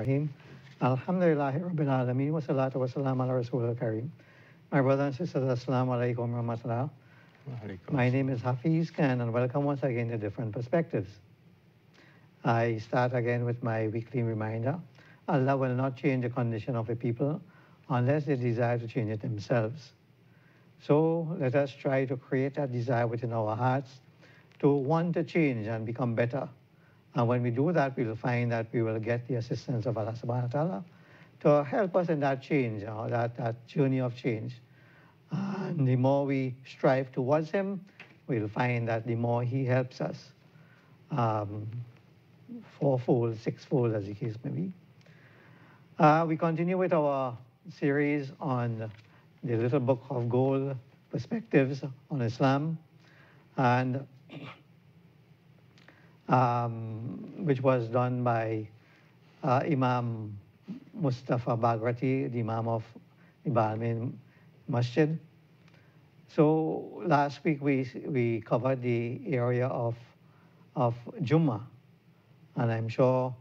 Rahim. Alhamdulillahi Rabbil Alameen wa salatu wa salam ala Rasul al-Kareem. My brothers and sisters, Assalamu alaikum wa rahmatullah. Walaikum My name salam. is Hafiz Khan and welcome once again to Different Perspectives. I start again with my weekly reminder. Allah will not change the condition of a people unless they desire to change it themselves. So let us try to create that desire within our hearts to want to change and become better. And when we do that, we will find that we will get the assistance of Allah subhanahu wa ta'ala to help us in that change, that journey of change. And the more we strive towards Him, we'll find that the more He helps us, fourfold, sixfold, as the case may be. We continue with our series on the Little Book of Gold, Perspectives on Islam, and which was done by Imam Mustafa Bhagwati, the Imam of the Balmain Masjid. So last week we covered the area of Jummah, and I'm sure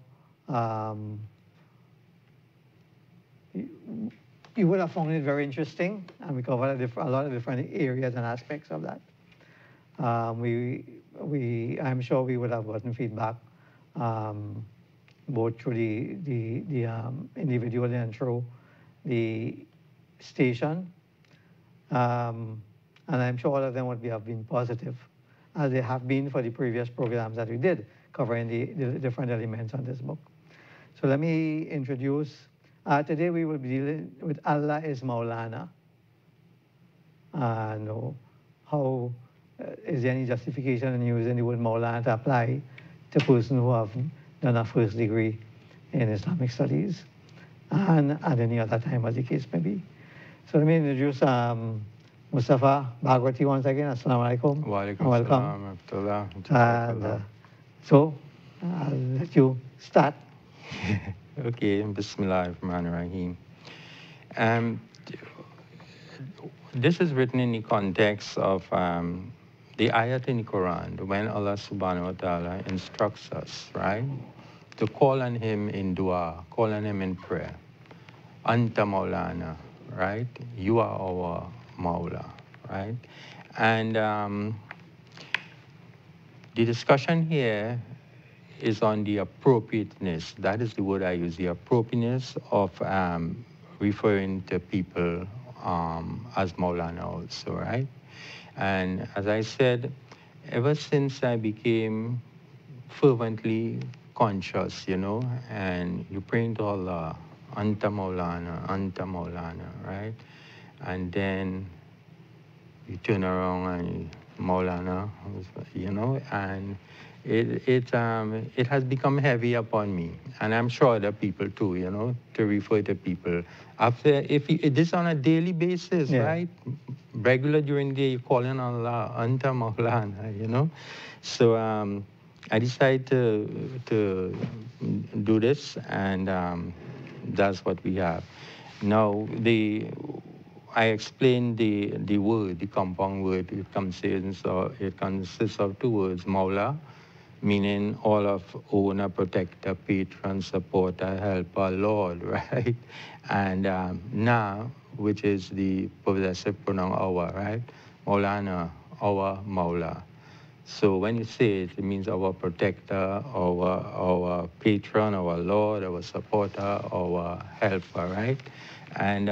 you would have found it very interesting, and we covered a lot of different areas and aspects of that. I'm sure we would have gotten feedback, both through the individual and through the station, and I'm sure all of them would have been positive, as they have been for the previous programs that we did, covering the different elements on this book. So let me introduce. Today we will be dealing with Allah is Maulana. And how is there any justification in using the word Maulana to apply to a person who have done a first degree in Islamic studies and at any other time as the case may be. So let me introduce Mustafa Bhagwati once again. Assalamu alaikum. Walaikum Welcome. salam. And so I'll let you start. Okay, Bismillahirrahmanirrahim. This is written in the context of the ayat in the Quran, when Allah subhanahu wa ta'ala instructs us, right, to call on Him in dua, call on Him in prayer. Anta Maulana, right? You are our Maula, right? And the discussion here is on the appropriateness. That is the word I use, the appropriateness of referring to people as Maulana also, right? And as I said, ever since I became fervently conscious, and you praying to Allah, Anta Maulana, right? And then you turn around and Maulana, and it has become heavy upon me, and I'm sure other people too, to refer to people. After, this on a daily basis, Yeah. right? Regular during the day, you're calling on Allah, Anta Maulana, So I decided to do this, and that's what we have. Now, I explained the word, the compound word. It consists of two words, Maula, meaning all of owner, protector, patron, supporter, helper, Lord, right? And Na, which is the possessive pronoun our, right? Maulana, our Maula. So when you say it, it means our protector, our patron, our Lord, our supporter, our helper, right? And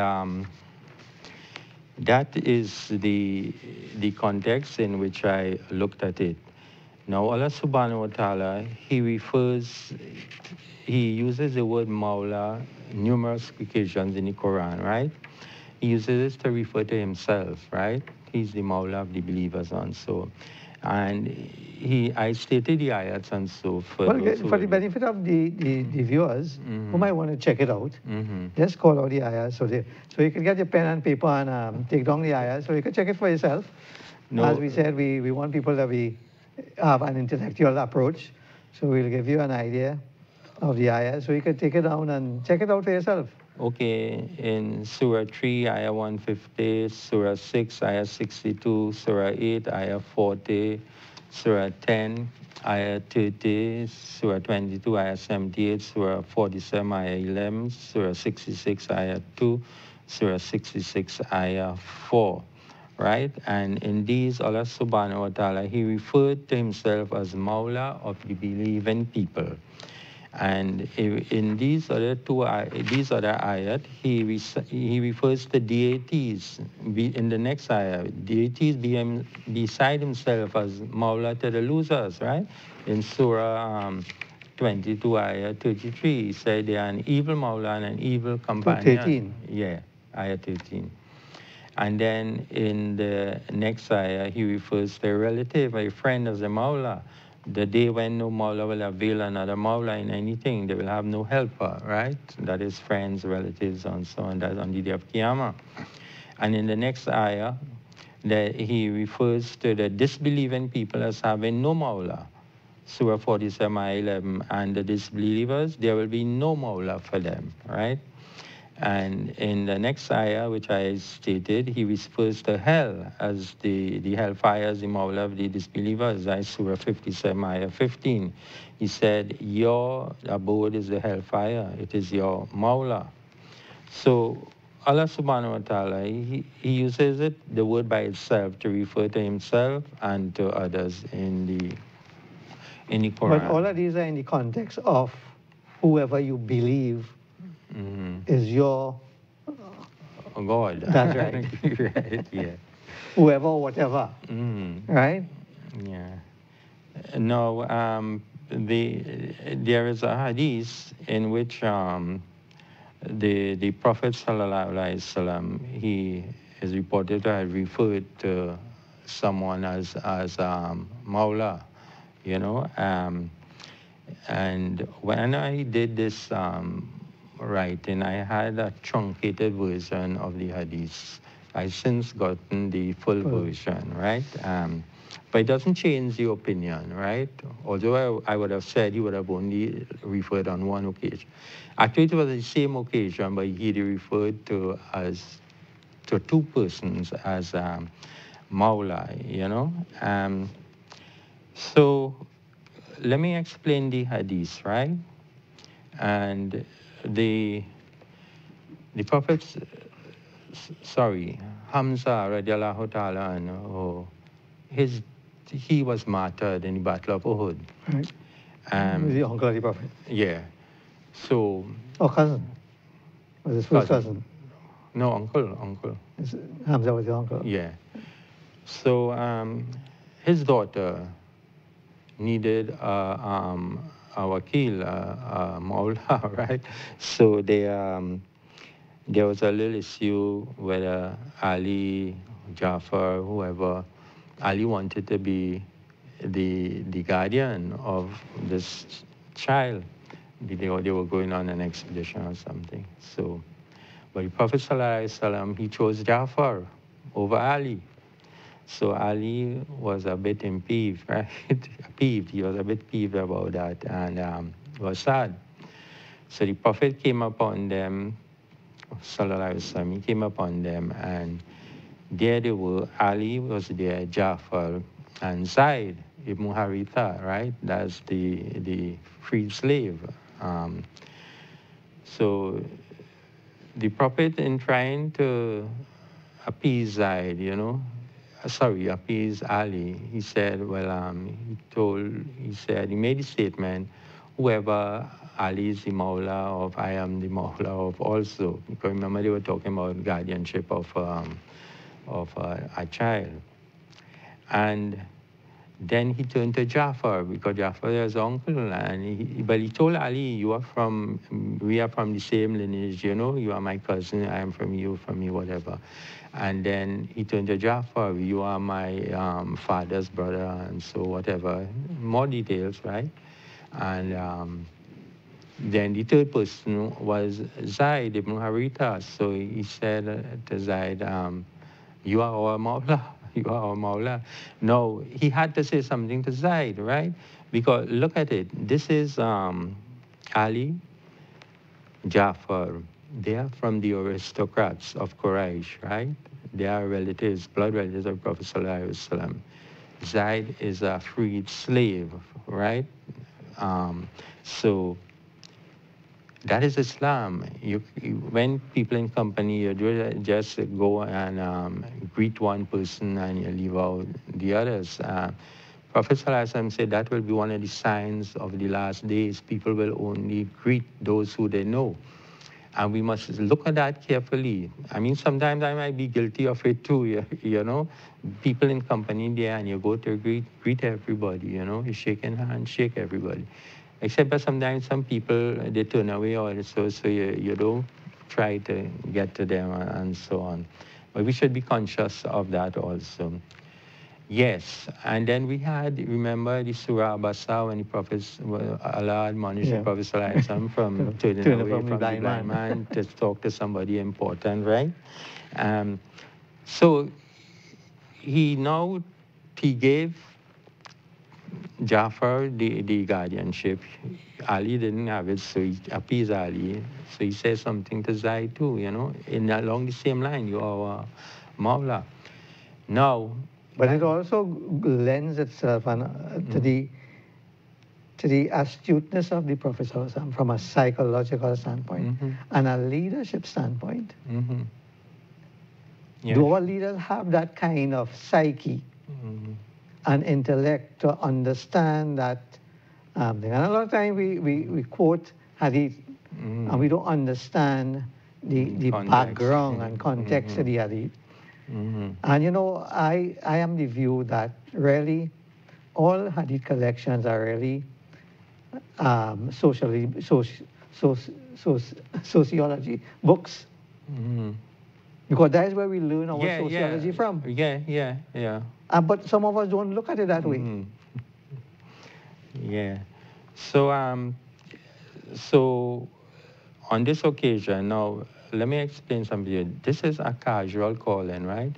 that is the context in which I looked at it. Now, Allah subhanahu wa ta'ala, He uses the word Mawla numerous occasions in the Quran, right? He uses it to refer to Himself, right? He's the Mawla of the believers and so. And I stated the ayats and so for the benefit of the viewers who might want to check it out, just call out the ayahs so you can get your pen and paper and take down the ayahs so you can check it for yourself. No. As we said, we want people that have an intellectual approach, so we'll give you an idea of the ayahs so you can take it down and check it out for yourself. Okay, in Surah 3, Ayah 150, Surah 6, Ayah 62, Surah 8, Ayah 40, Surah 10, Ayah 30, Surah 22, Ayah 78, Surah 47, Ayah 11, Surah 66, Ayah 2, Surah 66, Ayah 4. Right? And in these, Allah subhanahu wa ta'ala, He referred to Himself as Mawla of the believing people. And in these other these other ayat, he refers to deities. In the next ayat, deities beside himself as Mawla to the losers, right? In Surah 22, ayat 33, he said they are an evil Mawla and an evil companion. 13. Yeah, ayat 13. And then in the next ayah, he refers to a relative, a friend as a Mawla. The day when no Mawla will avail another Mawla in anything, they will have no helper, right? That is friends, relatives, and so on. That's on the day of Qiyamah. And in the next ayah, that he refers to the disbelieving people as having no Mawla. Surah 47, ayah 11. And the disbelievers, there will be no Mawla for them, right? And in the next ayah, which I stated, he refers to hell as the hellfire as the Mawla of the disbelievers. That's Surah 57, ayah 15. He said, your abode is the hellfire. It is your Mawla. So Allah subhanahu wa ta'ala, he uses the word by itself to refer to himself and to others in the Quran. But all of these are in the context of whoever you believe is your God. That's right. Right, yeah. Whoever, whatever. Right? Yeah. No, there is a hadith in which the Prophet sallallahu alaihi wasallam, he is reported to have referred to someone as Mawla, you know. And when I did this writing, I had a truncated version of the hadith. I've since gotten the full version, right? But it doesn't change the opinion, right? Although I would have said he would have only referred on one occasion. Actually, it was the same occasion, but he referred to two persons as Mawla, you know? So let me explain the hadith, right? And the Prophet, Hamza radiallahu ta'ala anhu, he was martyred in the Battle of Uhud. Right. The uncle of the Prophet. Yeah. So. Oh, cousin. Was his first cousin? No, uncle. Hamza was the uncle. Yeah. So his daughter needed a wakil, a Mawla, right? So there was a little issue whether Ali, Jafar, whoever, Ali wanted to be the guardian of this child. They were going on an expedition or something. So, but the Prophet ﷺ, he chose Jafar over Ali. So Ali was a bit peeved, right? Peeved. He was a bit peeved about that and was sad. So the Prophet came upon them, Sallallahu Alaihi Wasallam, he came upon them, and there they were. Ali was there, Jafar, and Zaid ibn Haritha, right? That's the freed slave. So the Prophet, in trying to appease Zaid, appease Ali, he said, he made a statement, whoever Ali is the Mawla of, I am the Mawla of also. Because remember they were talking about guardianship of a child. And then he turned to Jafar, because Jafar is his uncle, and but he told Ali, we are from the same lineage, you are my cousin, I am from you, whatever. And then he turned to Jafar, you are my father's brother, and so whatever, more details, right? And then the third person was Zaid ibn Haritha. So he said to Zaid, you are our Mawla. You are our Mawla. No, he had to say something to Zaid, right? Because look at it. This is Ali, Jafar. They are from the aristocrats of Quraysh, right? They are relatives, blood relatives of Prophet Sallallahu Alaihi Wasallam. Zaid is a freed slave, right? So that is Islam. When people in company, you just go and greet one person and you leave out the others. Prophet ﷺ said that will be one of the signs of the last days. People will only greet those who they know. And we must look at that carefully. I mean, sometimes I might be guilty of it too, you know. People in company there and you go to greet everybody, you know. You shake hands, shake everybody. Except that sometimes some people, they turn away also, so you don't try to get to them and so on. But we should be conscious of that also. Yes, and then we had, remember the Surah Abasa when the Prophet, Allah admonished the Prophet ﷺ from turning away from the blind man to talk to somebody important, right? So he gave Jafar the guardianship. Ali didn't have it, so he appeased Ali. So he says something to Zaid too, you know, along the same line, you are Mawla. Now, but it also lends itself to the astuteness of the Prophet ﷺ from a psychological standpoint and a leadership standpoint. Yes. Do our leaders have that kind of psyche and intellect to understand that thing? And a lot of times we quote hadith and we don't understand the background and context of the hadith. And you know, I am the view that really all hadith collections are really sociology books. Because that is where we learn our sociology from. Yeah. But some of us don't look at it that way. Yeah. So on this occasion, now let me explain something here. This is a casual calling, right?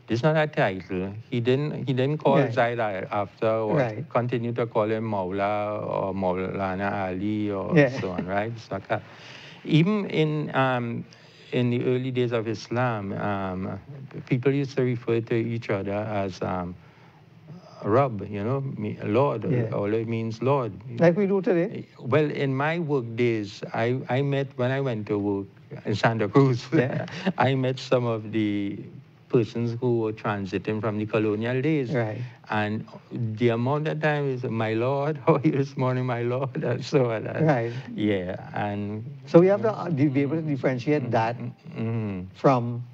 This is not a title. He didn't call Zaid after or continue to call him Mawla or Maulana Ali or so on, right? It's not even in the early days of Islam, people used to refer to each other as Rabb, you know, Lord, or it means Lord. Like we do today? Well, in my work days, I met, when I went to work in Santa Cruz, I met some of the persons who were transiting from the colonial days. Right. And the amount of time is, my Lord, how are you this morning, my Lord, and so on. Right. Yeah, and... So we have to be able to differentiate that from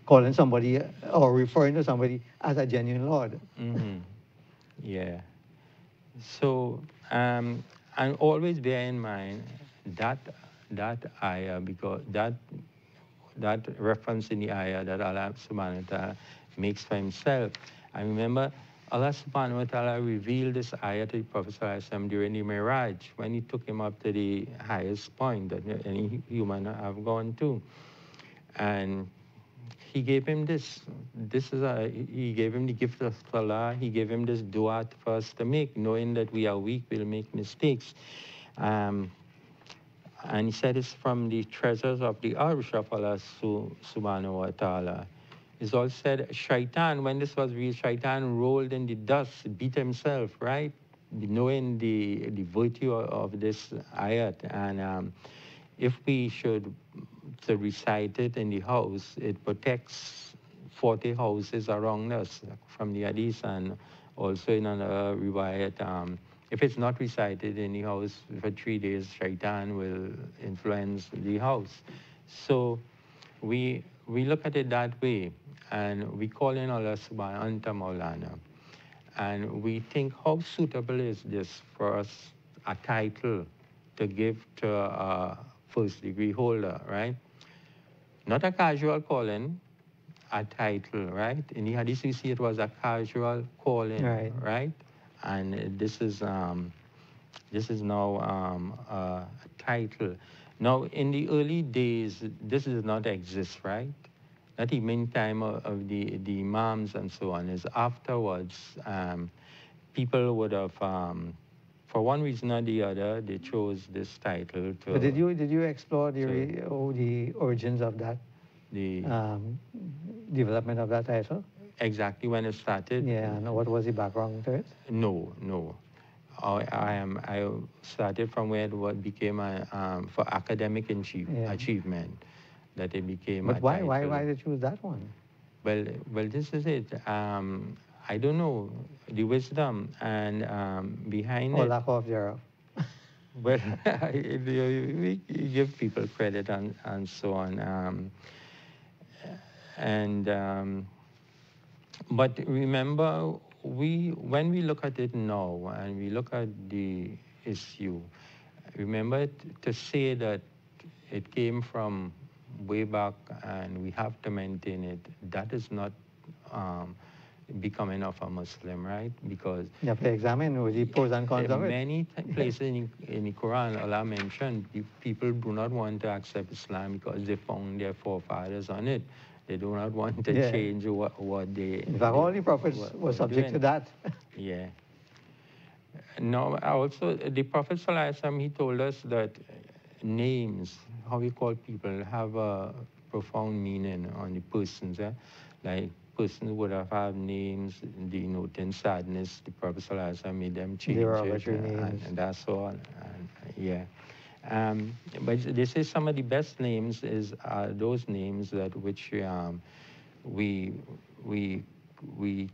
calling somebody or referring to somebody as a genuine Lord. Yeah. So, and always bear in mind that ayah, because that reference in the ayah that Allah subhanahu wa ta'ala makes for himself. I remember Allah subhanahu wa ta'ala revealed this ayah to the Prophet during the Miraj, when he took him up to the highest point that any human have gone to. And he gave him this. He gave him the gift of Allah. He gave him this dua for us to make, knowing that we are weak, we'll make mistakes. And he said it's from the treasures of the Arsh of Allah subhanahu wa ta'ala. It's all said, Shaitan, when this was real, Shaitan rolled in the dust, beat himself, right? Knowing the virtue of this ayat. And if we should to recite it in the house, it protects 40 houses around us from the hadith, and also in another riwayat, if it's not recited in the house for 3 days, Shaitan will influence the house. So we look at it that way, and we call in Allah subhanahu Anta Maulana. And we think, how suitable is this for us, a title to give to a first degree holder, right? Not a casual calling, a title, right? In the hadith, we see it was a casual calling, right? And this is now a title. Now, in the early days, this did not exist, right? Not even in time of the imams and so on. Is afterwards, people would have, for one reason or the other, they chose this title. But did you explore the origins of that, the development of that title? exactly when it started. Yeah, and what was the background to it? No, no. I started from where what became for academic achievement, that it became But a why title. did you choose that one? Well, this is it. I don't know the wisdom and behind Or it. lack of thereof? But we give people credit and so on. And but remember, when we look at it now and we look at the issue, remember to say that it came from way back and we have to maintain it. That is not becoming of a Muslim, right? Because You have to examine the pros and cons of it. many places in the Quran, Allah mentioned people do not want to accept Islam because they found their forefathers on it. They do not want to change what they. In fact, all the prophets were subject to that. Yeah. No, also the Prophet ﷺ, he told us that names, how we call people, have a profound meaning on the persons. Like persons would have had names denoting sadness. The Prophet ﷺ made them change it, and that's all. And, yeah. But they say some of the best names is those names that which we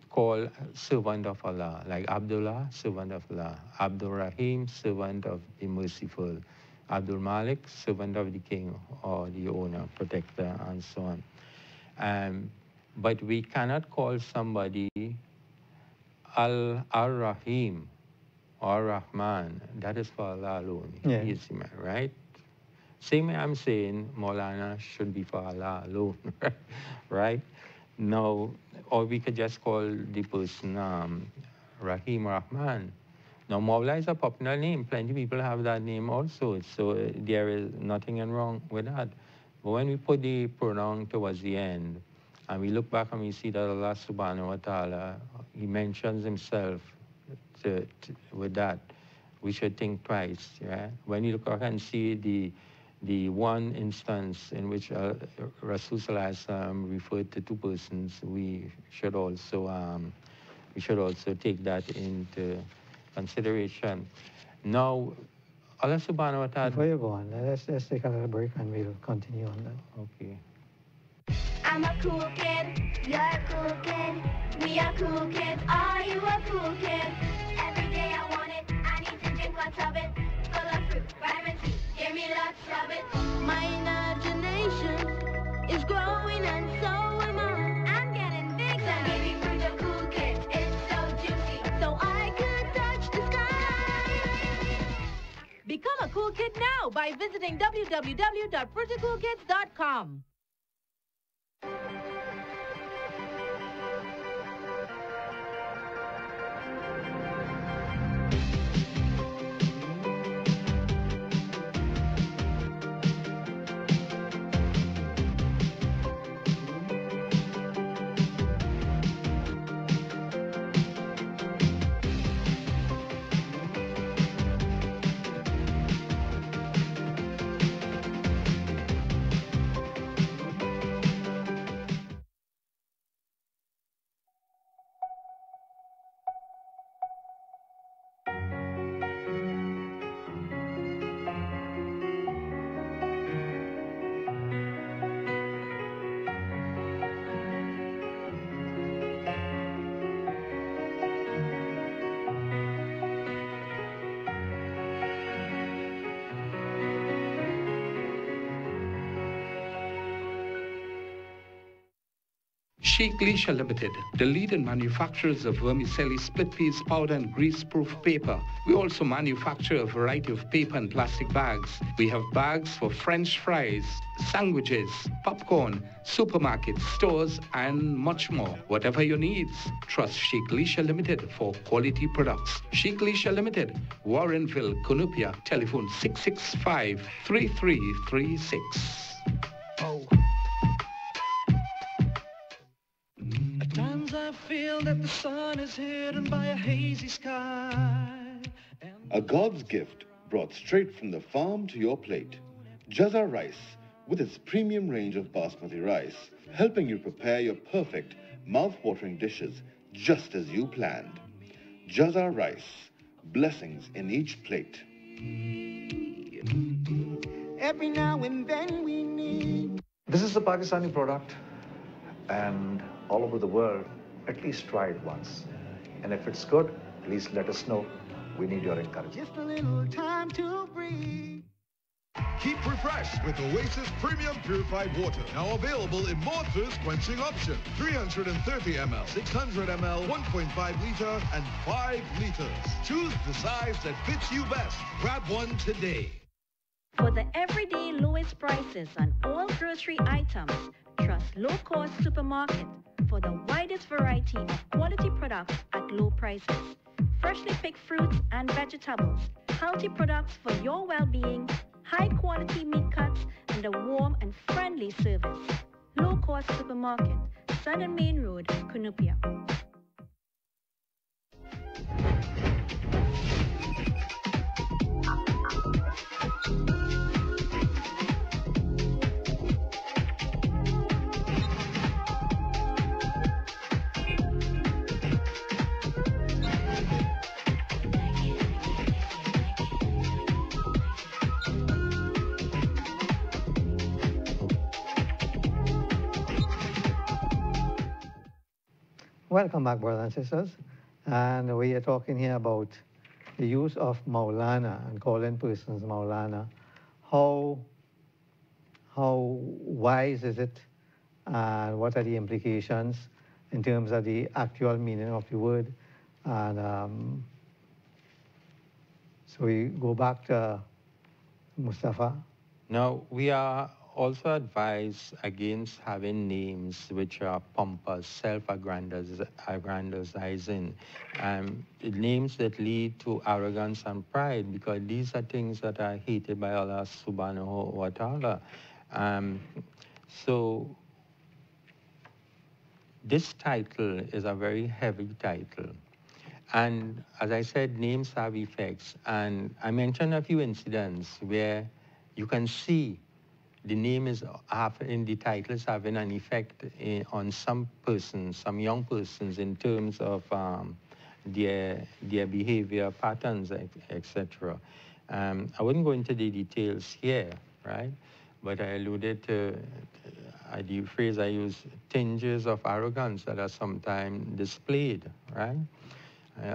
call servant of Allah, like Abdullah, servant of Allah, Abdul Rahim, servant of the merciful, Abdul Malik, servant of the king or the owner, protector, and so on. But we cannot call somebody Al-Rahim or Rahman. That is for Allah alone. Yeah. He is the man, right? Same way I'm saying Maulana should be for Allah alone, right? Now, or we could just call the person Rahim Rahman. Now, Mawla is a popular name. Plenty of people have that name also. So there is nothing wrong with that. But when we put the pronoun towards the end, and we look back and we see that Allah subhanahu wa ta'ala, he mentions himself with that, we should think twice. Yeah? When you look back and see the one instance in which Rasul referred to two persons, we should also take that into consideration. Now, Allah subhanahu wa ta'ala. Before you go on, let's take a little break and we'll continue on that. Okay. I'm a cool kid, you're a cool kid, we are cool kids, are you a cool kid? Every day I want it, I need to drink lots of it, full of fruit, vitamin C, give me lots of it. My imagination is growing and so am I. I'm getting big, so give me fruit of cool kids, it's so juicy, so I could touch the sky. Become a cool kid now by visiting www.fruitacoolkids.com. Sheikh Leisha Limited, the leading manufacturers of vermicelli, split peas, powder and grease-proof paper. We also manufacture a variety of paper and plastic bags. We have bags for French fries, sandwiches, popcorn, supermarkets, stores, and much more. Whatever your needs, trust Sheikh Leisha Limited for quality products. Sheikh Leisha Limited, Warrenville, Cunupia, telephone 665-3336. At times I feel that the sun is hidden by a hazy sky. A God's gift brought straight from the farm to your plate. Jaza Rice, with its premium range of basmati rice, helping you prepare your perfect mouth-watering dishes just as you planned. Jaza rice, blessings in each plate. Every now and then we need. This is a Pakistani product, and all over the world, at least try it once. And if it's good, please let us know. We need your encouragement. Just a little time to breathe. Keep refreshed with Oasis Premium Purified Water. Now available in more thirst-quenching options. 330 ml, 600 ml, 1.5 liter, and 5 liters. Choose the size that fits you best. Grab one today. For the everyday lowest prices on all grocery items, trust Low Cost Supermarket for the widest variety of quality products at low prices. Freshly picked fruits and vegetables, healthy products for your well-being, high-quality meat cuts, and a warm and friendly service. Low Cost Supermarket, Southern Main Road, Cunupia. Welcome back, brothers and sisters. And we are talking here about the use of Maulana and calling persons Maulana. How wise is it, and what are the implications in terms of the actual meaning of the word? And so we go back to Mustafa. Now, we are also advised against having names which are pompous, self-aggrandizing, names that lead to arrogance and pride, because these are things that are hated by Allah subhanahu wa ta'ala. So this title is a very heavy title. And as I said, names have effects. And I mentioned a few incidents where you can see the name is in the titles having an effect on some persons, some young persons, in terms of their behavior patterns, etc. I wouldn't go into the details here, right? But I alluded to the phrase I use, tinges of arrogance that are sometimes displayed, right?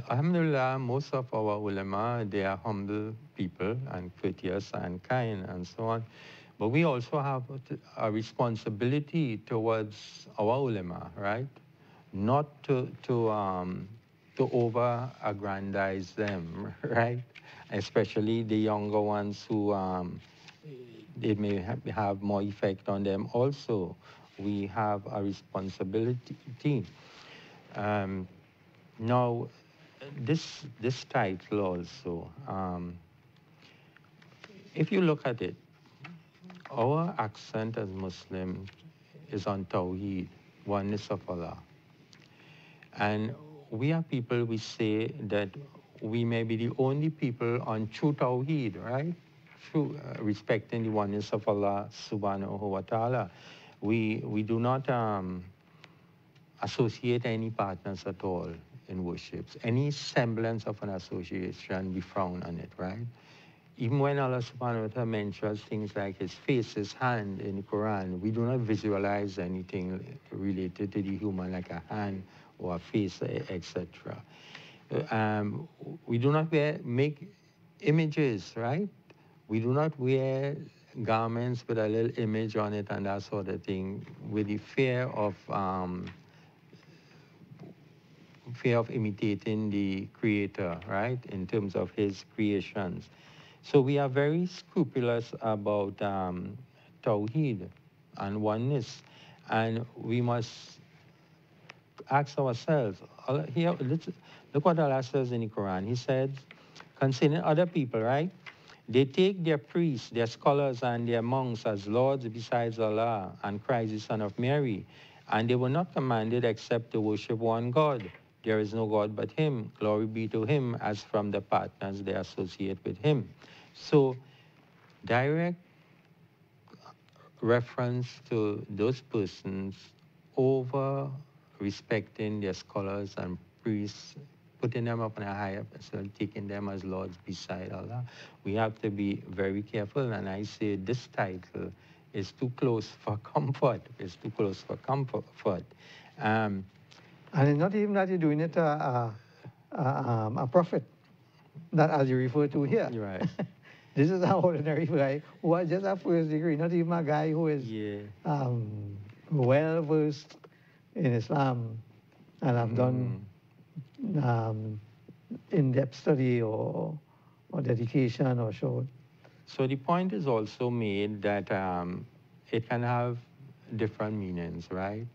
Alhamdulillah, most of our ulama, they are humble people and courteous and kind and so on. But we also have a responsibility towards our ulama, right? Not to over-aggrandize them, right? Especially the younger ones who they may have more effect on them also. We have a responsibility. Now, this title also, if you look at it, our accent as Muslims is on Tawheed, oneness of Allah. And we are people, we say that we may be the only people on true Tawheed, right? True, respecting the oneness of Allah subhanahu wa ta'ala. We do not associate any partners at all in worships. Any semblance of an association, we frown on it, right? Even when Allah subhanahu wa ta'ala mentions things like his face, his hand in the Quran, we do not visualize anything related to the human like a hand or a face, etc. We do not make images, right? We do not wear garments with a little image on it and that sort of thing, with the fear of imitating the Creator, right, in terms of his creations. So we are very scrupulous about Tawheed and oneness, and we must ask ourselves, here, look what Allah says in the Quran. He said, concerning other people, right? They take their priests, their scholars, and their monks as lords besides Allah and Christ, the Son of Mary, and they were not commanded except to worship one God. There is no God but him. Glory be to him, as from the partners they associate with him. So, direct reference to those persons over respecting their scholars and priests, putting them up on a higher pedestal, taking them as lords beside Allah. We have to be very careful. And I say this title is too close for comfort. It's too close for comfort. And it's not even that you're doing it a prophet, that as you refer to here. Right. This is an ordinary guy who has just a first degree, not even a guy who is well versed in Islam and have done in-depth study or dedication or so. So the point is also made that it can have different meanings, right?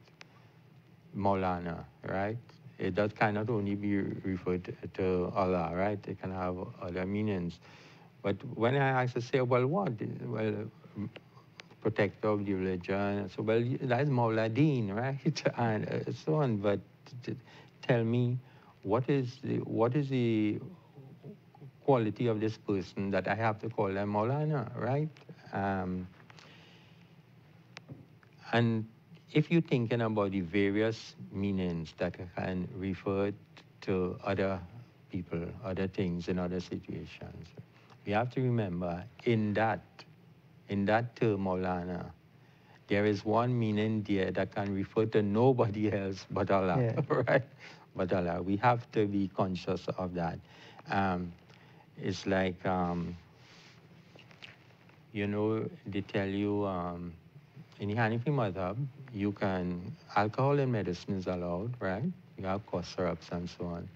Maulana, right? It does cannot only be referred to Allah, right? It can have other meanings. But when I ask to say, well, what? Well, protector of the religion. So, well, that's Mauladeen, right? And so on. But tell me, what is the quality of this person that I have to call them Maulana, right? And if you're thinking about the various meanings that can refer to other people, other things in other situations, we have to remember in that term Maulana, there is one meaning there that can refer to nobody else but Allah, right? But Allah. We have to be conscious of that. It's like, you know, they tell you in the Hanafi madhab, you can, alcohol and medicine is allowed, right? You have cough syrups and so on.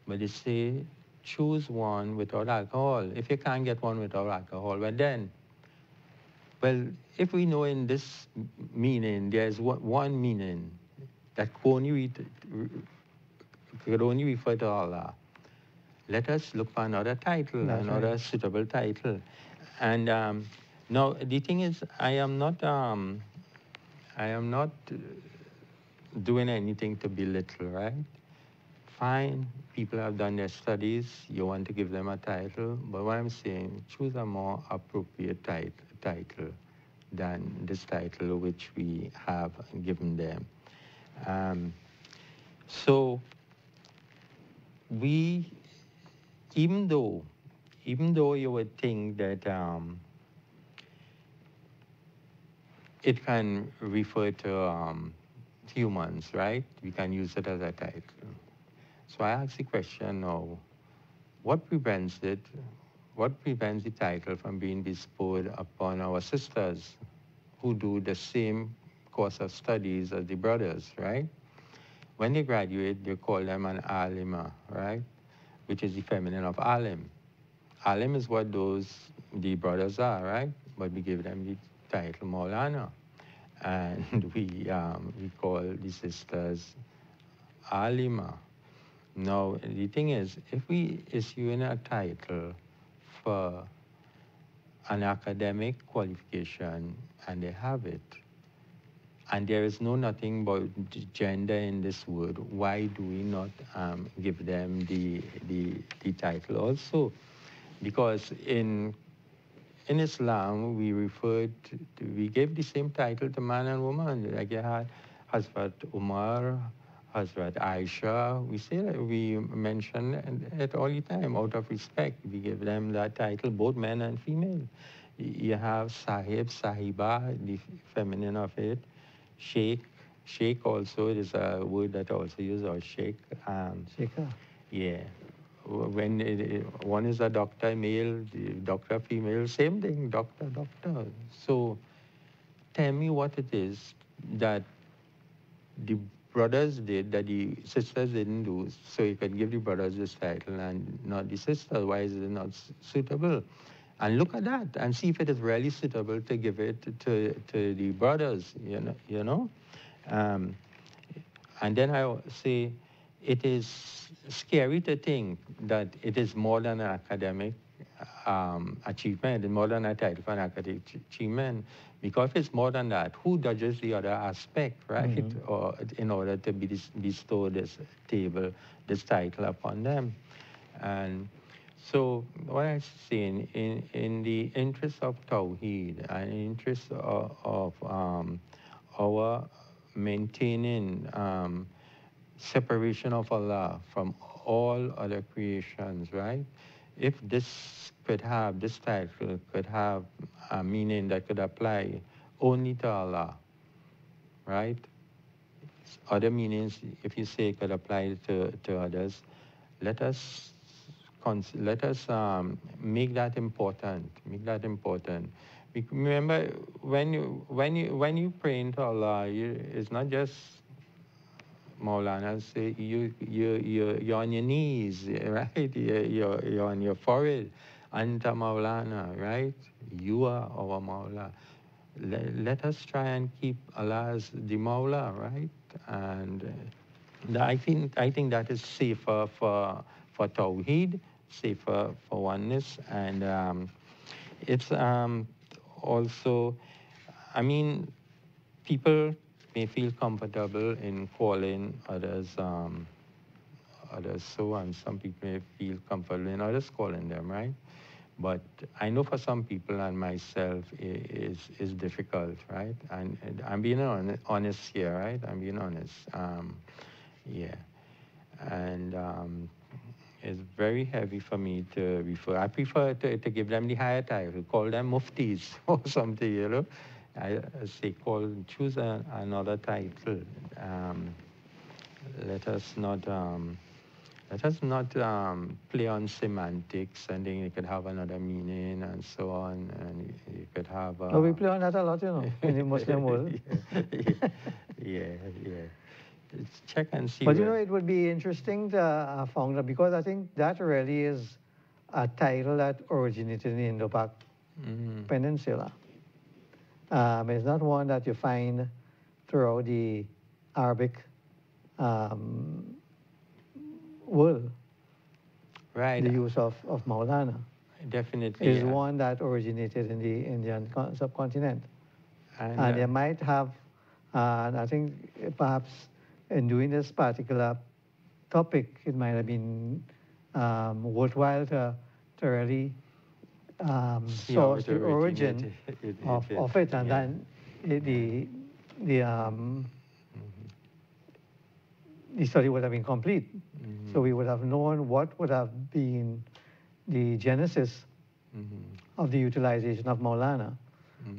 But they say, choose one without alcohol. If you can't get one without alcohol, well, if we know in this meaning, there's one meaning that could only refer to Allah, let us look for another title, another suitable title. And now the thing is, I am not doing anything to belittle, right? Fine, people have done their studies, you want to give them a title, but what I'm saying, choose a more appropriate title than this title which we have given them. So even though you would think that it can refer to humans, right? We can use it as a title. So I ask the question now, what prevents it? What prevents the title from being bestowed upon our sisters who do the same course of studies as the brothers, right? When they graduate, they call them an alima, right? Which is the feminine of alim. Alim is what the brothers are, right? But we give them the title Maulana. And we call the sisters alima. Now, the thing is, if we issue a title for an academic qualification and they have it, and there is nothing about gender in this word, why do we not give them the title also? Because in Islam, we gave the same title to man and woman. Like you had Hazrat Umar, Hazrat Aisha. We mention it all the time out of respect. We give them that title, both men and female. You have Sahib, Sahiba, the feminine of it. Sheikh. Sheikh also is a word that also uses, or Sheikh. Sheikha. Yeah. When one is a doctor male, the doctor female, same thing, doctor. So tell me what it is that the brothers did that the sisters didn't do, so you can give the brothers this title and not the sisters. Why is it not suitable? And look at that and see if it is really suitable to give it to the brothers, you know. And then I say, it is scary to think that it is more than an academic achievement, more than a title for an academic achievement. Because if it's more than that, who judges the other aspect, right? Or in order to bestow this title upon them. And so what I'm saying, in the interest of Tawheed and in interest of our maintaining separation of Allah from all other creations, right? If this title could have a meaning that could apply only to Allah, right? Other meanings, if you say could apply to others, let us make that important. Make that important. Remember, when you pray into Allah, it's not just Maulana say you're on your knees, right? You're on your forehead. Anta Maulana, right? You are our Maula. Let us try and keep Allah as the Maula, right? And I think that is safer for Tawheed, safer for oneness, and it's also, I mean, people may feel comfortable in calling others so, and some people may feel comfortable in others calling them, right? But I know for some people and myself is difficult, right? And I'm being honest here, right? I'm being honest. Yeah. And it's very heavy for me to refer. I prefer to give them the higher title, call them muftis or something, you know. I say choose another title. Let us not play on semantics and then you could have another meaning and so on, and you could have. Oh, we play on that a lot, you know, in the Muslim world. Yeah. Check and see. But you know, it would be interesting to found that, because I think that really is a title that originated in the Indo-Pak Peninsula. It's not one that you find throughout the Arabic world. Right. The use of Maulana. Definitely. Is one that originated in the Indian subcontinent. And they might have, and I think perhaps in doing this particular topic, it might have been worthwhile to really source the origin of it, and then the study would have been complete. So we would have known what would have been the genesis of the utilization of Maulana.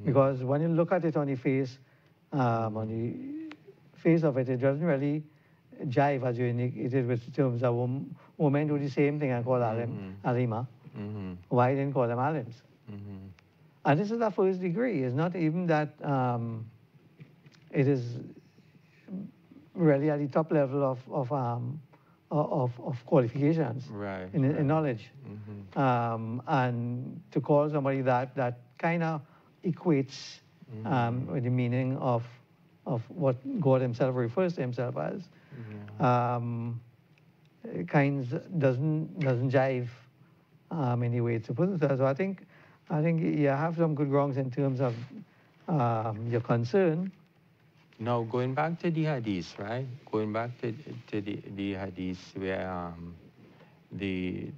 Because when you look at it on the face of it, it doesn't really jive, as you indicated, with terms of women do the same thing and call Alima. Why didn't call them alims? And this is a first degree. It's not even that it is really at the top level of qualifications in knowledge. And to call somebody that kind of equates with the meaning of what God himself refers to himself as, doesn't jive any way to put it. So I think you have some good grounds in terms of your concern. Now, going back to the hadith, right? Going back to the hadith where the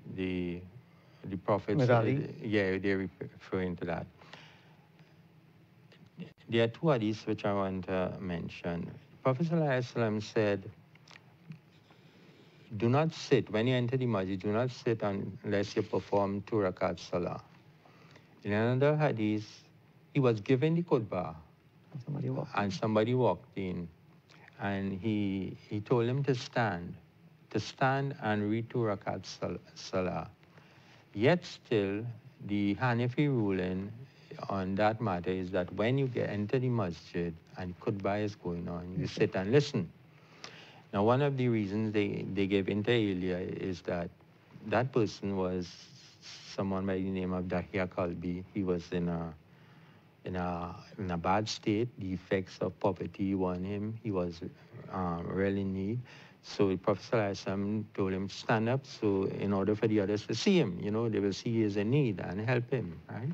prophets, they're referring to that. There are two hadiths which I want to mention. Prophet ﷺ said, do not sit, when you enter the masjid, do not sit unless you perform 2 rakat salah. In another hadith, he was given the khutbah, and somebody walked in, and he told him to stand and read 2 rakat salah. Yet still, the Hanafi ruling on that matter is that when you enter the masjid and khutbah is going on, you sit and listen. Now, one of the reasons they gave inter alia is that person was someone by the name of Dahya Kalbi. He was in a bad state. The effects of poverty won him. He was really in need. So the Prophet ﷺ told him, stand up, so in order for the others to see him, they will see he is in need and help him, right?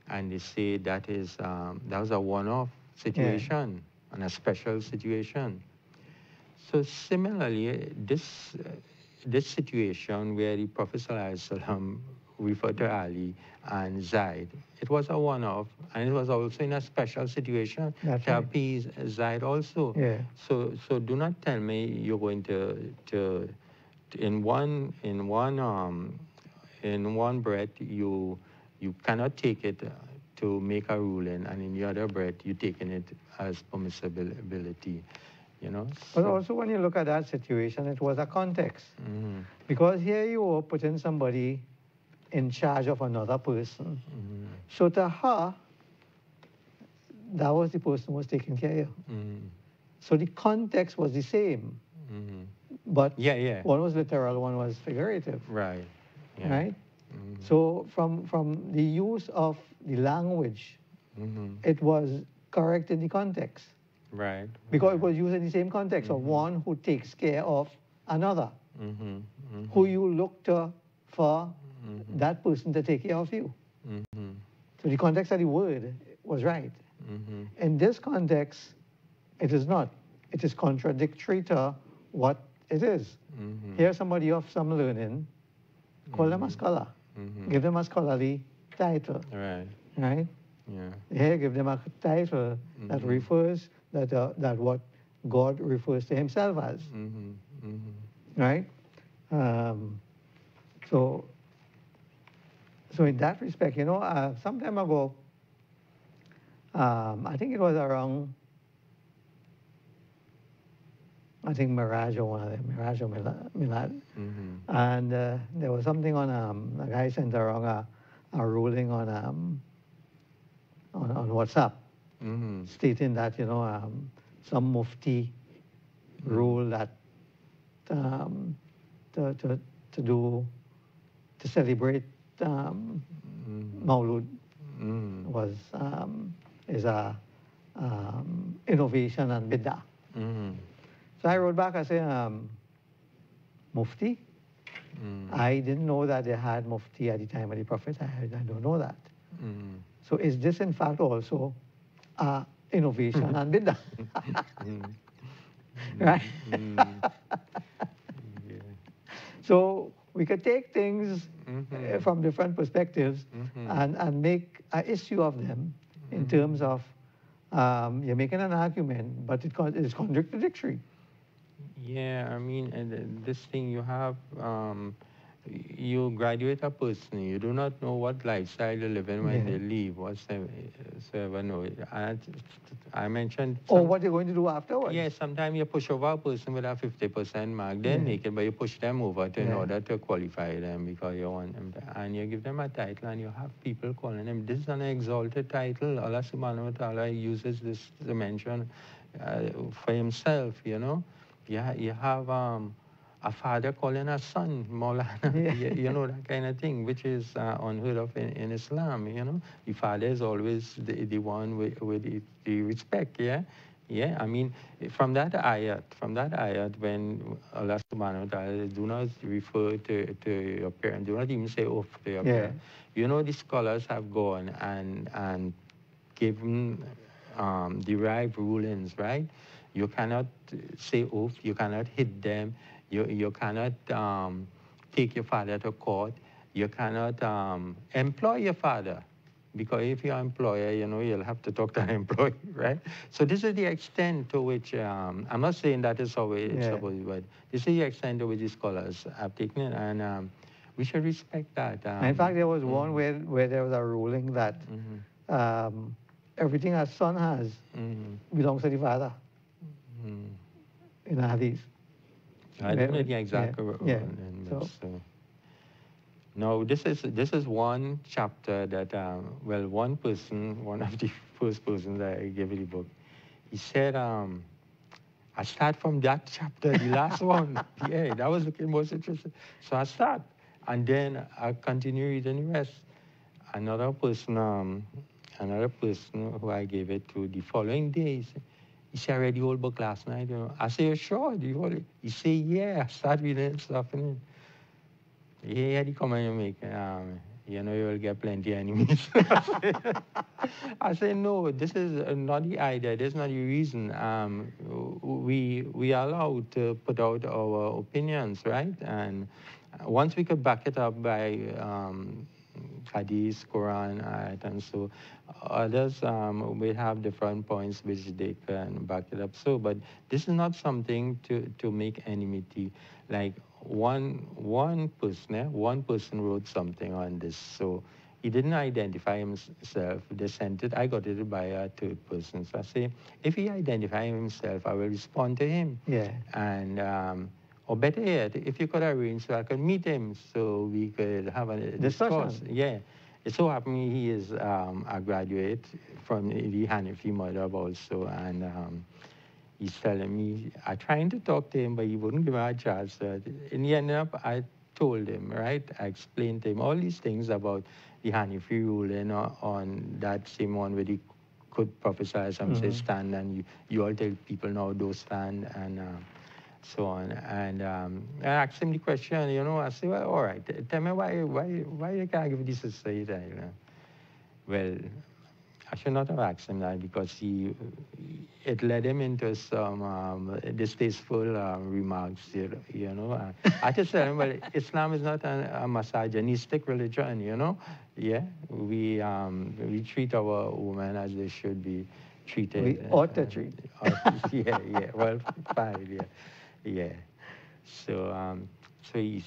And they say that was a one-off situation and a special situation. So similarly, this situation where the Prophet ﷺ refer to Ali and Zaid. It was a one-off, and it was also in a special situation That's to right. appease Zaid also. Yeah. So do not tell me you're going to in one breath you cannot take it to make a ruling, and in the other breath you're taking it as permissibility, you know. But So- also when you look at that situation, it was a context. Mhm. Because here you were putting somebody in charge of another person. Mhm. So to her, that was the person who was taking care of you. Mhm. So the context was the same, Mhm. but Yeah. one was literal, one was figurative, Right. Yeah. right? Mhm. So from the use of the language, Mhm. it was correct in the context Right. because it was used in the same context of one who takes care of another, Mhm. Mhm. who you look to for Mhm. that person to take care of you. Mhm. So the context of the word was right. Mhm. In this context, it is not. It is contradictory to what it is. Mhm. Here's somebody of some learning, call them a scholar. Mhm. Give them a scholarly title, Right. right? Yeah. Here, give them a title that Mhm. refers, that what God refers to himself as, Mhm. Mhm. right? So in that respect, some time ago, I think it was around, Mirage or one of them, Mirage or Milad. Mhm. And there was something on, a guy sent around a ruling on WhatsApp Mhm. stating that, some mufti rule that to celebrate Maulud was is a innovation and bid'ah. Mhm. So I wrote back, I said, Mufti? I didn't know that they had Mufti at the time of the Prophet. I don't know that. Mhm. So is this in fact also innovation and bid'ah? Mhm. Right? Mhm. Yeah. So we could take things Mhm. from different perspectives Mhm. and make an issue of them in terms of you're making an argument, but it's contradictory. Yeah, I mean, and this thing you have, you graduate a person, you do not know what lifestyle they live in when Yeah. they leave, whatsoever. No, I mentioned. Or what you're going to do afterwards. Yeah, sometimes you push over a person with a 50% mark, they're Yeah. naked, but you push them over in Yeah. order to qualify them because you want them to, and you give them a title and you have people calling them, this is an exalted title. Allah subhanahu wa ta'ala uses this dimension for himself, you know. You have a father calling a son Maulana, Yeah. you know, that kind of thing, which is unheard of in Islam, you know. The father is always the one with the respect, yeah. Yeah, I mean, from that ayat, when Allah subhanahu wa ta'ala do not refer to your parent, do not even say off to your Yeah. parent. You know, the scholars have gone and given derived rulings, right? You cannot say oath, you cannot hit them, you cannot take your father to court, you cannot employ your father. Because if you're an employer, you know, you'll have to talk to an employee, right? So this is the extent to which, I'm not saying that is how it's Yeah. supposed, but this is the extent to which the scholars have taken it, and we should respect that. In fact, there was one where there was a ruling that everything a son has belongs to the father in hadith. I don't know the exact Yeah. so. No, this is one chapter that one person, one of the first persons that I gave the book, he said I start from that chapter, the last one. Yeah, that was looking most interesting. So I start, and then I continue reading the rest. Another person who I gave it to the following day, he said, I read the whole book last night. You know, I say, you sure? He said, yeah. I start reading stuff and yeah, the comment you make. You know, you will get plenty of enemies. I say, no, this is not the idea. This is not the reason. We are allowed to put out our opinions, right? And once we could back it up by Hadith, Quran, ayat, and so others will have different points which they can back it up. So, but this is not something to make enmity. Like one person wrote something on this, so he didn't identify himself. They sent it. I got it by a third person. So I say, if he identifies himself, I will respond to him. Yeah. And or better yet, if you could arrange so I could meet him, so we could have a discourse. Yeah. It so happened he is a graduate from the Hanifi Madhab also, and he's telling me, I'm trying to talk to him, but he wouldn't give me a chance. In the end up, I told him, right? I explained to him all these things about the Hanifi ruling on that same one where he could prophesy some say stand, and you all tell people now don't stand, and so on. And I asked him the question, you know, I said, well, all right, tell me why you can't give this a say, you know? Well, I should not have asked him that because it led him into some distasteful remarks, you know. I just said, well, Islam is not a misogynistic religion, you know. Yeah, we treat our women as they should be treated. We ought to treat. Yeah, well, fine, yeah. So, so he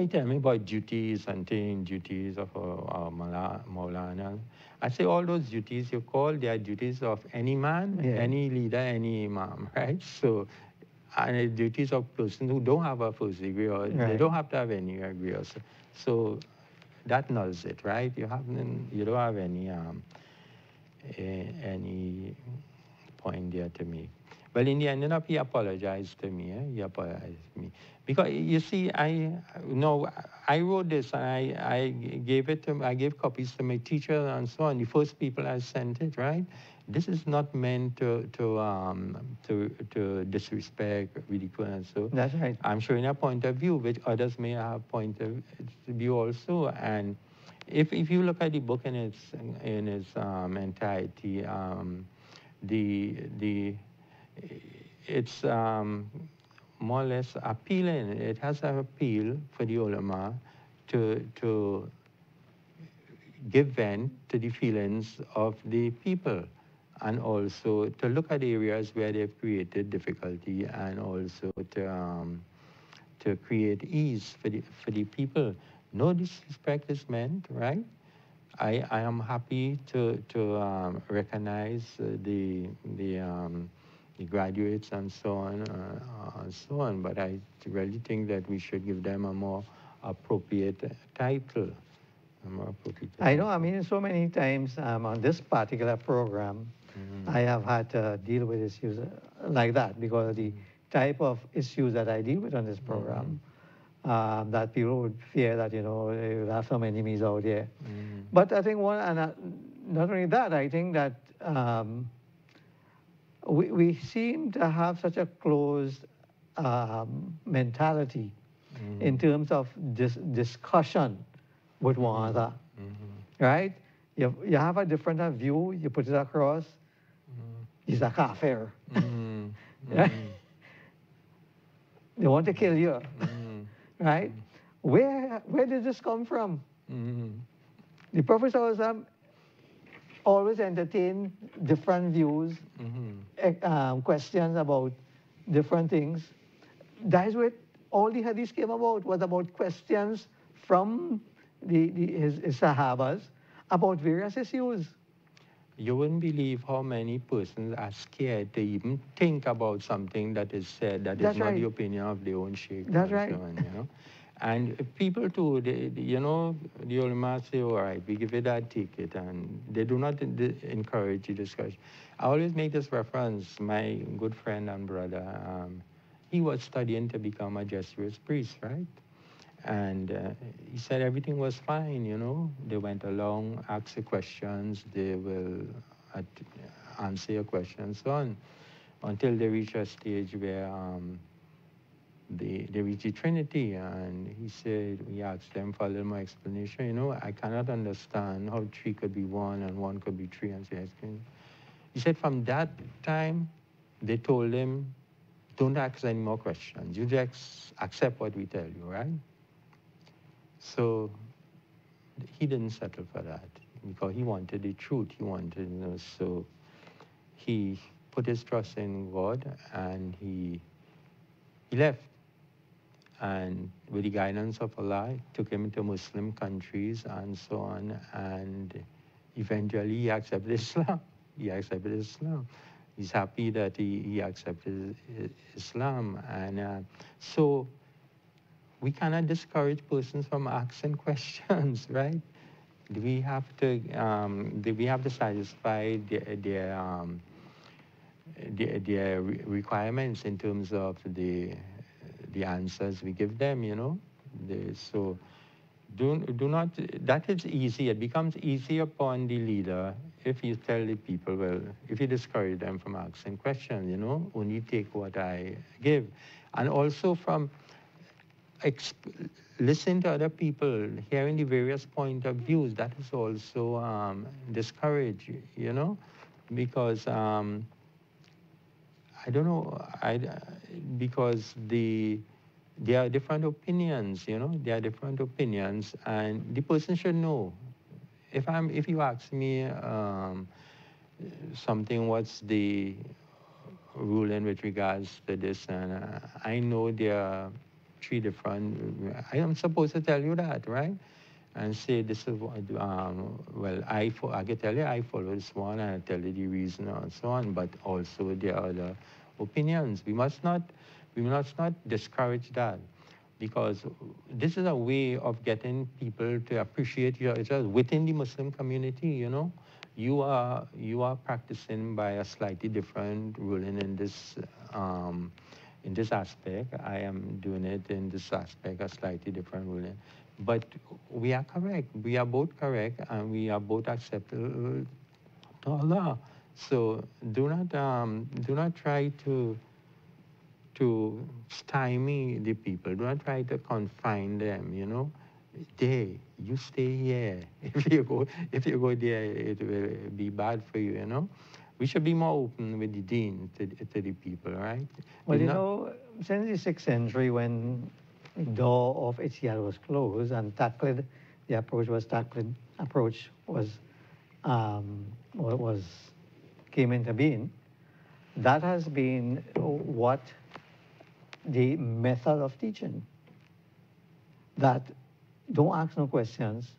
tell me about duties and duties of Maulana. I say all those duties you call, they are duties of any man, any leader, any imam, right? So, and the duties of persons who don't have a first degree or they don't have to have any degree. So that nulls it, right? You don't have any point there to make. Well, in the end, he apologized to me. He apologized to me. Because, you see, I wrote this, and I gave copies to my teacher and so on. The first people I sent it, right? This is not meant to disrespect, ridicule, and so. That's right. I'm showing a point of view, which others may have point of view also. And if you look at the book in its entirety, it's more or less appealing. It has an appeal for the ulama to give vent to the feelings of the people, and also to look at areas where they've created difficulty, and also to create ease for the people. No disrespect is meant, right? I am happy to recognize the graduates and so on, but I really think that we should give them a more appropriate title. I know, I mean, so many times on this particular program, I have had to deal with issues like that because of the type of issues that I deal with on this program, that people would fear that, you know, they will have some enemies out there. But I think not only that, I think that we seem to have such a closed mentality in terms of discussion with one another, right? You have a different view, you put it across, it's a kafir. Right? They want to kill you, right? Where did this come from? The Prophet always entertained different views, questions about different things. That is what all the hadiths came about, was about questions from his Sahabas about various issues. You wouldn't believe how many persons are scared to even think about something that is said that is not the opinion of their own sheikh. That's right. So on, you know? And people too, you know, the ulama say, all right, we give it that, take it, and they do not encourage the discussion. I always make this reference. My good friend and brother, he was studying to become a Jesuit priest, right? And he said everything was fine, you know. They went along, asked the questions, they will answer your questions, so on, until they reach a stage where they reach the Trinity. And he said, we asked them for a little more explanation. You know, I cannot understand how 3 could be 1 and 1 could be 3 and so on. He said from that time, they told him, don't ask any more questions. You just accept what we tell you, right? So he didn't settle for that because he wanted the truth. He wanted, so he put his trust in God and he left. And with the guidance of Allah, took him into Muslim countries and so on. And eventually he accepted Islam. He accepted Islam. He's happy that he accepted Islam. And so we cannot discourage persons from asking questions, right? We have to satisfy their requirements in terms of the answers we give them, so do not, that is easy. It becomes easy upon the leader if you tell the people, well, if you discourage them from asking questions, only take what I give. And also from listening to other people, hearing the various point of views, that is also discouraged, because I don't know, because there are different opinions, there are different opinions, and the person should know. If you ask me something, what's the ruling with regards to this, and I know there are 3 different, I am supposed to tell you that, right? And say this is what, well, I can tell you I follow this one, and I tell you the reason and so on, but also there are other opinions. We must not discourage that, because this is a way of getting people to appreciate each other within the Muslim community. You are practicing by a slightly different ruling in this aspect. I am doing it in this aspect, a slightly different ruling. But we are correct. We are both correct, and we are both acceptable to Allah. So do not try to stymie the people. Do not try to confine them. You stay here. If you go there, it will be bad for you. We should be more open with the deen to the people, right? Well, since the 6th century, when the door of Ijtihad was closed and Taqlid, the approach came into being, that has been what the method of teaching. That don't ask no questions.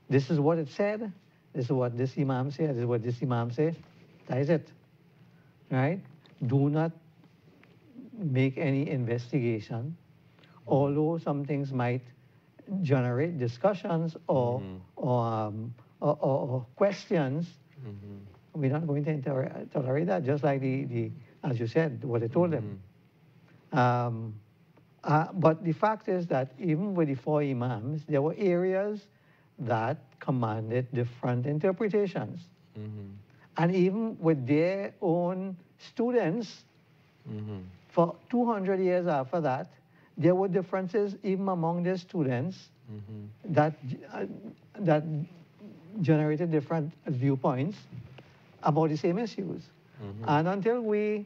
This is what it said. This is what this Imam said. This is what this Imam said. That is it, right? Do not make any investigation, although some things might generate discussions or questions. We're not going to tolerate that, just like the as you said, what I told them. But the fact is that even with the 4 Imams, there were areas that commanded different interpretations. And even with their own students, for 200 years after that, there were differences even among their students that generated different viewpoints about the same issues. And until we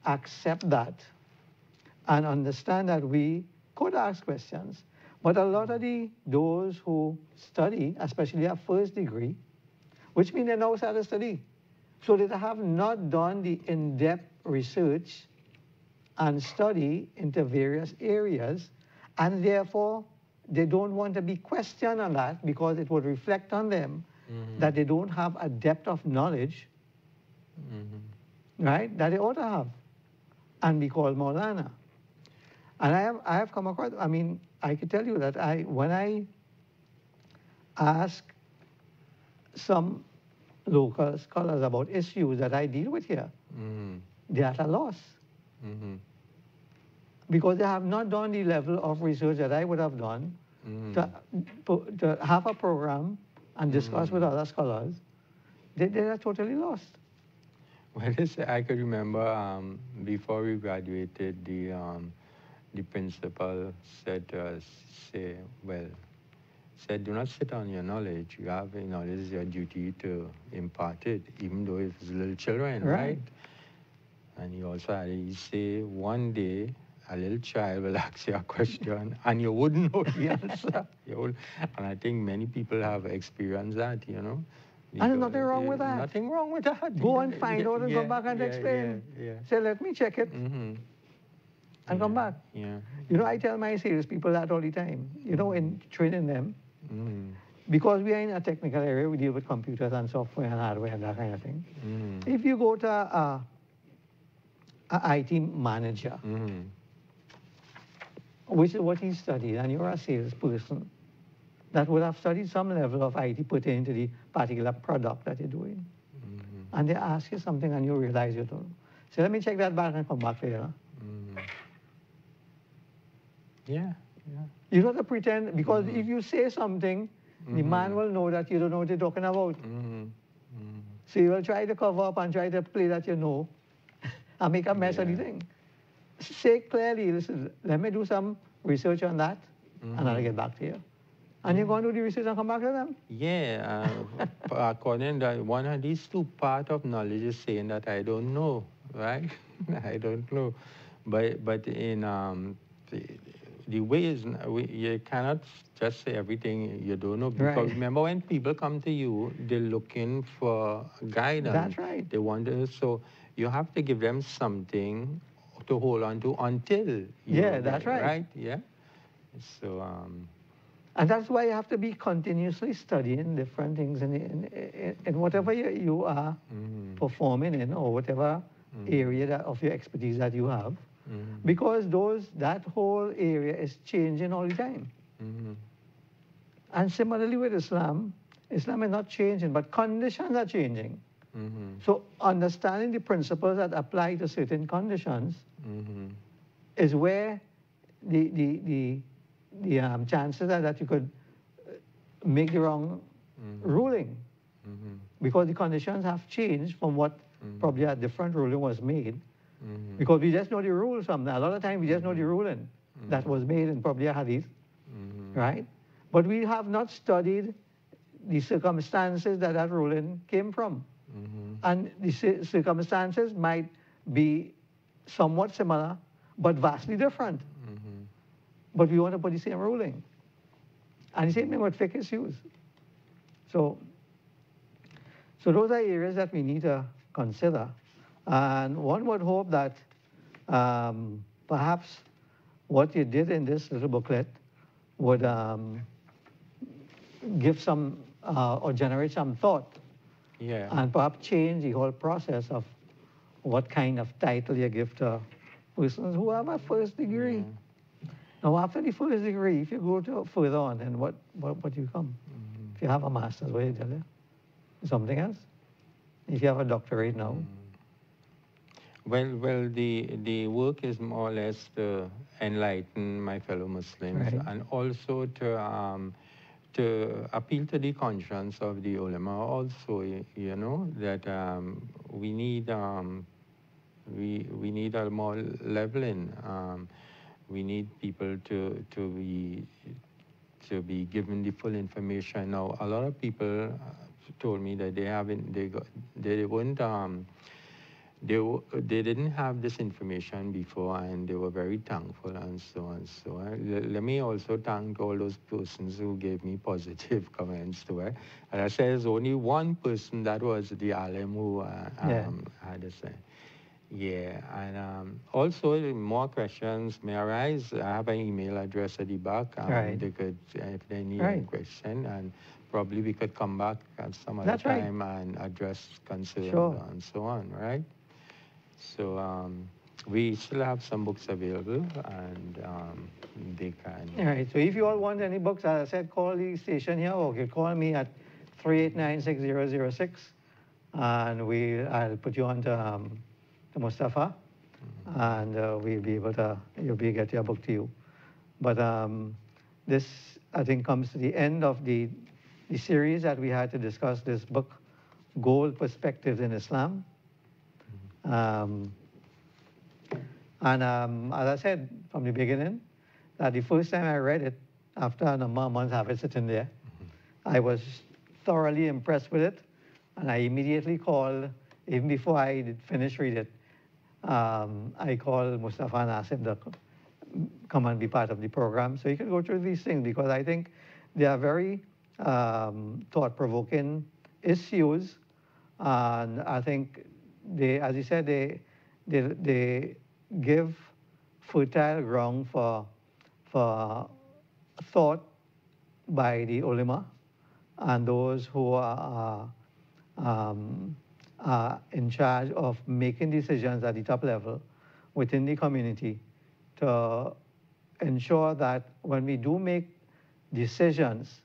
accept that and understand that we could ask questions, but a lot of those who study, especially at first degree, which means they know how to study, so they have not done the in-depth research and study into various areas, and therefore they don't want to be questioned on that because it would reflect on them that they don't have a depth of knowledge, right, that they ought to have, and be called Maulana. And I have come across, I mean, I can tell you that when I ask some local scholars about issues that I deal with here, they're at a loss. Because they have not done the level of research that I would have done to have a program and discuss with other scholars. They are totally lost. Well, I could remember before we graduated, the principal said to us, said, do not sit on your knowledge. You have knowledge, it's your duty to impart it, even though it's little children, right? And he also had, he say, one day a little child will ask you a question and you wouldn't know the answer. And I think many people have experienced that, you know. And there's nothing wrong with that. Nothing wrong with that. Go and find out and come back and explain. Say, let me check it. And come back. You know, I tell my sales people that all the time. You know, in training them, because we are in a technical area, we deal with computers and software and hardware and that kind of thing. If you go to a IT manager, which is what he studied, and you're a salesperson, that would have studied some level of IT pertaining to the particular product that you're doing. And they ask you something and you realize you don't. So let me check that back and come back later. Yeah. You don't have to pretend, because if you say something, the man will know that you don't know what you're talking about. So you will try to cover up and try to play that you know and make a mess of the thing. Say clearly, listen, let me do some research on that and I'll get back to you. And you're going to do the research and come back to them? Yeah. According to one of these two part of knowledge is saying that I don't know, right? I don't know. But in the way is, you cannot just say everything you don't know. Because remember, when people come to you, they're looking for guidance. That's right. They want to, so you have to give them something to hold on to until. That's right. Right? Yeah. So. And that's why you have to be continuously studying different things in whatever you are performing in, or whatever area of your expertise that you have. Because that whole area is changing all the time. And similarly with Islam, Islam is not changing, but conditions are changing. So understanding the principles that apply to certain conditions is where the chances are that you could make the wrong ruling. Because the conditions have changed from what probably a different ruling was made. Because we just know the rules from that. A lot of times we just know the ruling that was made in probably a hadith, right? But we have not studied the circumstances that ruling came from. And the circumstances might be somewhat similar, but vastly different. But we want to put the same ruling. And the same thing with fiqh issues. So those are areas that we need to consider. And one would hope that perhaps what you did in this little booklet would give some or generate some thought. And perhaps change the whole process of what kind of title you give to persons who have a first degree. Now, after the first degree, if you go to further on, then what you come? If you have a master's, what do you tell you? Something else? If you have a doctorate now? Well, the work is more or less to enlighten my fellow Muslims and also to appeal to the conscience of the ulama also, you know, that we need a more leveling. We need people to be given the full information. Now, a lot of people told me that they didn't have this information before, and they were very thankful and so on. So let me also thank all those persons who gave me positive comments to it. And I said, there's only one person, that was the alim who had to say. And also more questions may arise. I have an email address at the back. They could, if they need a question, and probably we could come back at some other time and address concerns and so on, right? So we still have some books available, and they can. All right. So if you all want any books, as I said, call the station here, or you can call me at 389-6006, and I'll put you on to Mustafa, and we'll be able to get your book to you. But this, I think, comes to the end of the series that we had to discuss this book, Gold Perspectives in Islam. And as I said from the beginning, that the first time I read it, after a number of months of it sitting there, I was thoroughly impressed with it, and I immediately called, even before I did finish reading it, I called Mustafa and asked him to come and be part of the program. So you can go through these things because I think they are very thought-provoking issues, and I think they, as you said, they give fertile ground for thought by the ulama and those who are in charge of making decisions at the top level within the community to ensure that when we do make decisions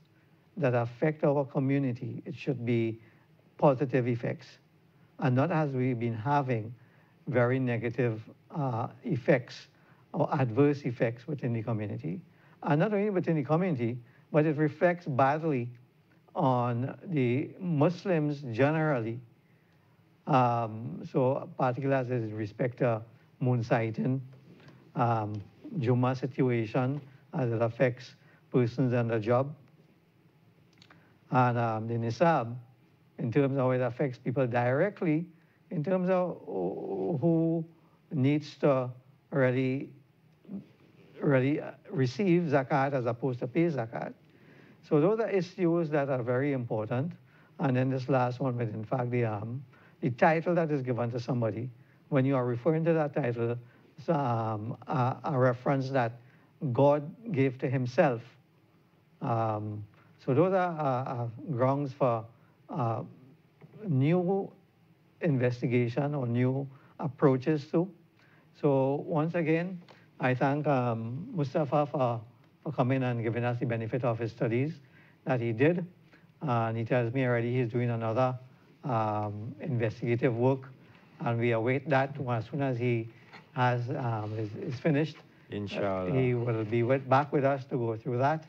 that affect our community, it should be positive effects, and not as we've been having very negative effects or adverse effects within the community. And not only within the community, but it reflects badly on the Muslims generally. So particularly as with respect to moon sighting, Juma situation, as it affects persons on the job, and the Nisab, in terms of how it affects people directly, in terms of who needs to really receive zakat as opposed to pay zakat. So those are issues that are very important. And then this last one, but in fact the title that is given to somebody, when you are referring to that title, a reference that God gave to himself. So those are grounds for new investigation or new approaches to. So once again, I thank Mustafa for coming and giving us the benefit of his studies that he did. And he tells me already he's doing another investigative work, and we await that. As soon as he has is finished, Inshallah. he will be back with us to go through that.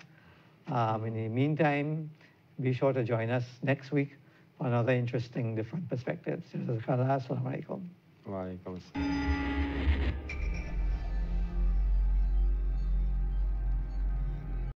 In the meantime, be sure to join us next week for another interesting, different perspectives. Assalamu alaikum. Wa alaikum assalam.